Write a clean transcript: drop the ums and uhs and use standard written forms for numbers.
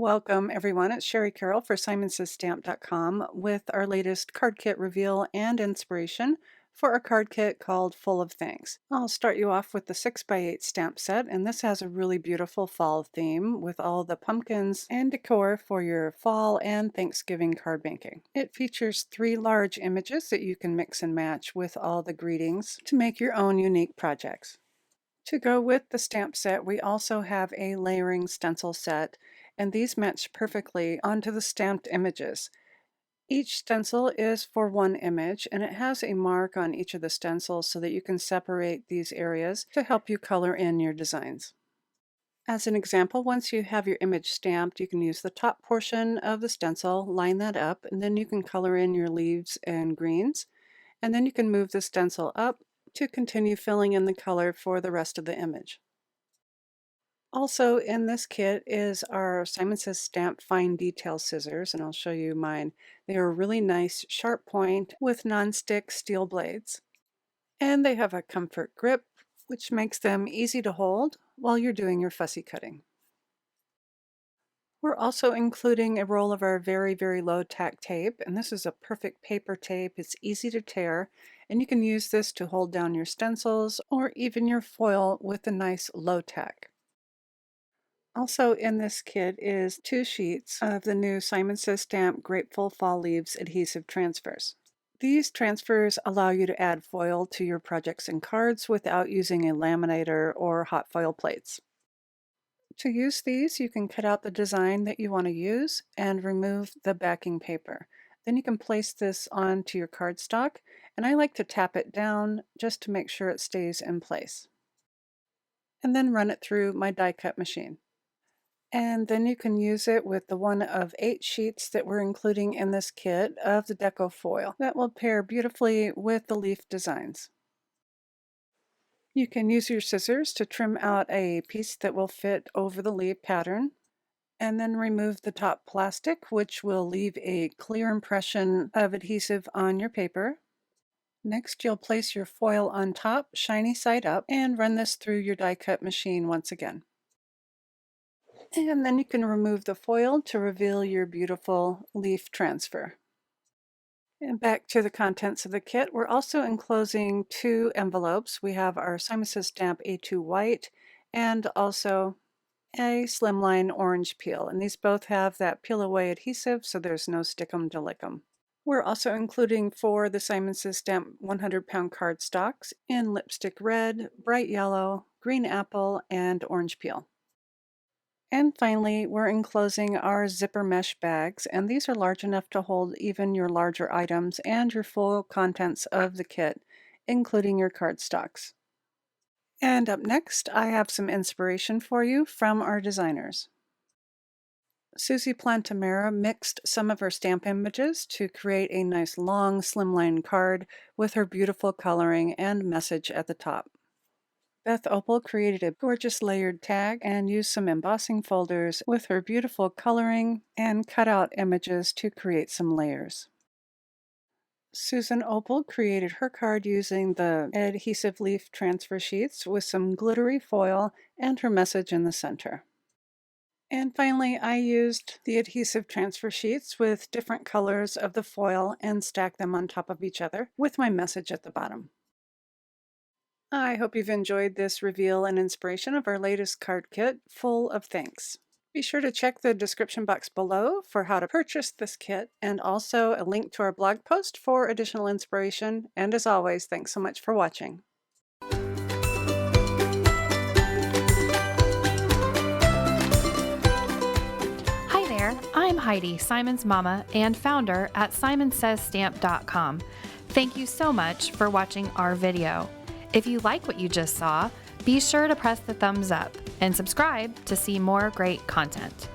Welcome everyone, it's Shari Carroll for SimonsStamp.com with our latest card kit reveal and inspiration for a card kit called Full of Things. I'll start you off with the 6x8 stamp set, and this has a really beautiful fall theme with all the pumpkins and decor for your fall and Thanksgiving card making. It features 3 large images that you can mix and match with all the greetings to make your own unique projects. To go with the stamp set, we also have a layering stencil set, and these match perfectly onto the stamped images. Each stencil is for one image, and it has a mark on each of the stencils so that you can separate these areas to help you color in your designs. As an example, once you have your image stamped, you can use the top portion of the stencil, line that up, and then you can color in your leaves and greens. And then you can move the stencil up to continue filling in the color for the rest of the image. Also in this kit is our Simon Says Stamp Fine Detail Scissors, and I'll show you mine. They are a really nice sharp point with non-stick steel blades. And they have a comfort grip, which makes them easy to hold while you're doing your fussy cutting. We're also including a roll of our very low tack tape, and this is a perfect paper tape. It's easy to tear, and you can use this to hold down your stencils or even your foil with a nice low tack. Also in this kit is 2 sheets of the new Simon Says Stamp Grateful Fall Leaves adhesive transfers. These transfers allow you to add foil to your projects and cards without using a laminator or hot foil plates. To use these, you can cut out the design that you want to use and remove the backing paper. Then you can place this onto your cardstock, and I like to tap it down just to make sure it stays in place. And then run it through my die cut machine. And then you can use it with the one of 8 sheets that we're including in this kit of the deco foil. That will pair beautifully with the leaf designs. You can use your scissors to trim out a piece that will fit over the leaf pattern, and then remove the top plastic, which will leave a clear impression of adhesive on your paper. Next, you'll place your foil on top, shiny side up, and run this through your die cut machine once again. And then you can remove the foil to reveal your beautiful leaf transfer. And back to the contents of the kit, we're also enclosing 2 envelopes. We have our Simon Says Stamp A2 White and also a slimline orange peel. And these both have that peel away adhesive, so there's no stick 'em to lick 'em. We're also including 4 the Simon Says Stamp 100-pound cardstocks in lipstick red, bright yellow, green apple, and orange peel. And finally, we're enclosing our zipper mesh bags, and these are large enough to hold even your larger items and your full contents of the kit, including your cardstocks. And up next, I have some inspiration for you from our designers. Susie Plantamera mixed some of her stamp images to create a nice long slimline card with her beautiful coloring and message at the top. Beth Opal created a gorgeous layered tag and used some embossing folders with her beautiful coloring and cut out images to create some layers. Susan Opal created her card using the adhesive leaf transfer sheets with some glittery foil and her message in the center. And finally, I used the adhesive transfer sheets with different colors of the foil and stacked them on top of each other with my message at the bottom. I hope you've enjoyed this reveal and inspiration of our latest card kit, Full of Things. Be sure to check the description box below for how to purchase this kit, and also a link to our blog post for additional inspiration. And as always, thanks so much for watching. Hi there, I'm Heidi, Simon's mama and founder at SimonsSaysStamp.com. Thank you so much for watching our video. If you like what you just saw, be sure to press the thumbs up and subscribe to see more great content.